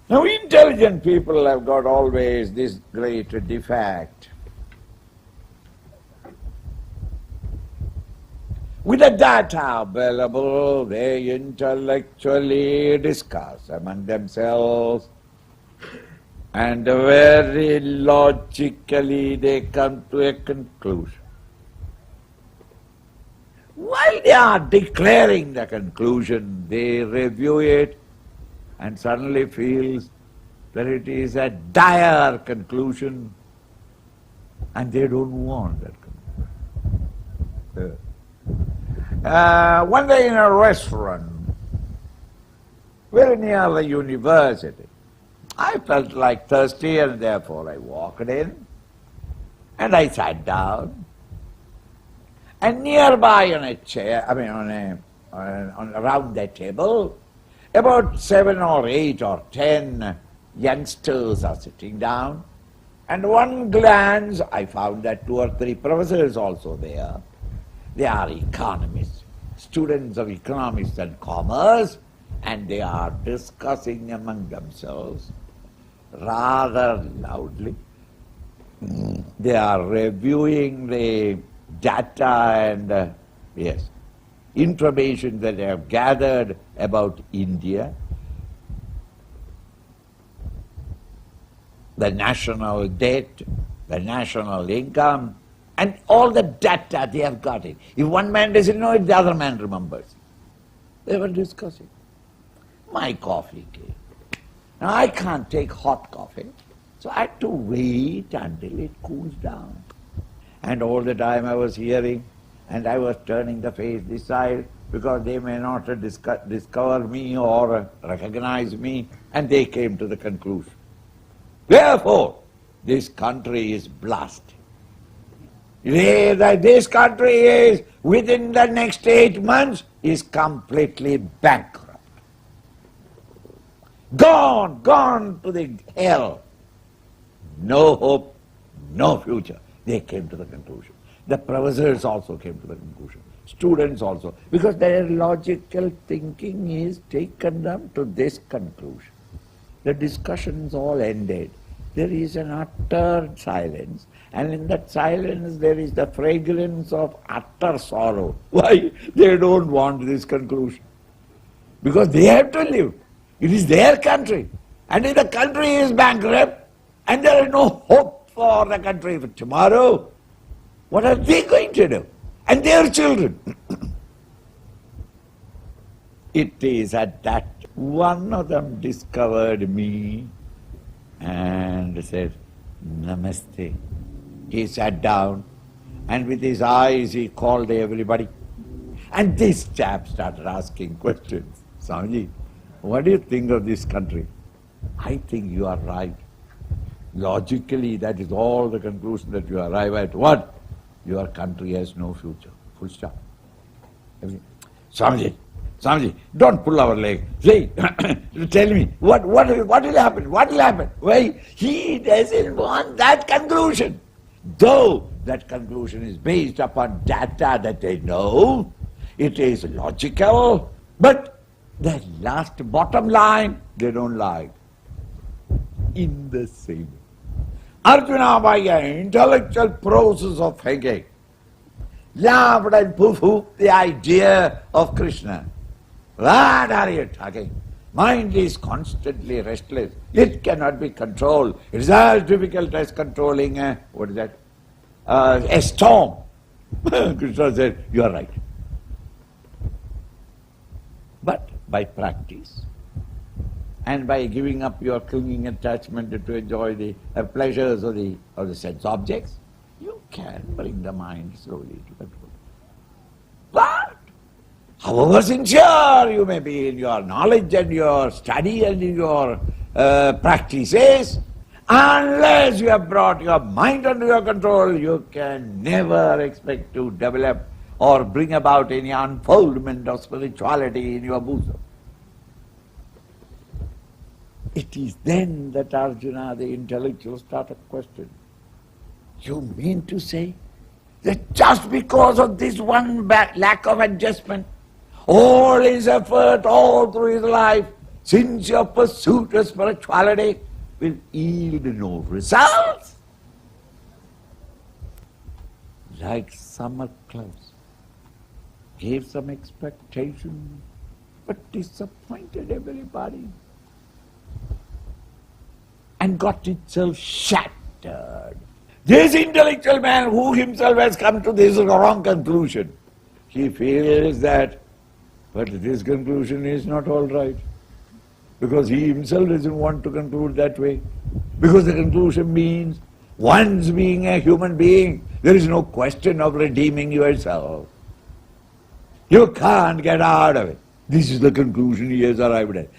Now intelligent people have got always this great defect. With the data available, they intellectually discuss among themselves and very logically they come to a conclusion. While they are declaring the conclusion, they review it and suddenly feels that it is a dire conclusion and they don't want that conclusion. One day in a restaurant, very near the university, I felt like thirsty and therefore I walked in and I sat down. And nearby on a chair, around that table, about 7 or 8 or 10 youngsters are sitting down. And one glance, I found that 2 or 3 professors also there. They are economists, students of economics and commerce, and they are discussing among themselves rather loudly. They are reviewing the data and information that they have gathered about India, the national debt, the national income, and all the data they have got it. If one man doesn't know it, the other man remembers. They were discussing. My coffee came. Now I can't take hot coffee, so I had to wait until it cools down. And all the time I was hearing, and I was turning the face this side, because they may not discover me or recognize me, and they came to the conclusion. Therefore, this country is blessed. This country is, within the next 8 months, is completely bankrupt. Gone to the hell. No hope, no future. They came to the conclusion. The professors also came to the conclusion. Students also. Because their logical thinking is taken them to this conclusion. The discussions all ended. There is an utter silence. And in that silence there is the fragrance of utter sorrow. Why? They don't want this conclusion. Because they have to live. It is their country. And if the country is bankrupt, and there is no hope for the country for tomorrow, what are they going to do? And their children. It is at that one of them discovered me and said, Namaste. He sat down and with his eyes he called everybody. And this chap started asking questions. Swamiji, what do you think of this country? I think you are right. Logically, that is all the conclusion that you arrive at. What? Your country has no future. Full stop. Swamiji, don't pull our leg. Say, tell me, what will happen? What will happen? Why? He doesn't want that conclusion. Though that conclusion is based upon data that they know, it is logical, but the last bottom line, they don't like. In the same way, Arjuna, by an intellectual process of thinking, laughed and poof-hoofed the idea of Krishna. What are you talking? Mind is constantly restless. It cannot be controlled. It is as difficult as controlling a storm. Krishna said, you are right. But by practice, and by giving up your clinging attachment to enjoy the pleasures of the sense objects, you can bring the mind slowly to control. But however sincere you may be in your knowledge and your study and in your practices, unless you have brought your mind under your control, you can never expect to develop or bring about any unfoldment of spirituality in your bosom. It is then that Arjuna, the intellectual, started questioning. You mean to say that just because of this one lack of adjustment, all his effort, all through his life, since your pursuit of spirituality will yield no results, like summer clouds, gave some expectation, but disappointed everybody and got itself shattered. This intellectual man who himself has come to this wrong conclusion, he feels that, but this conclusion is not all right, because he himself doesn't want to conclude that way, because the conclusion means once being a human being, there is no question of redeeming yourself. You can't get out of it. This is the conclusion he has arrived at.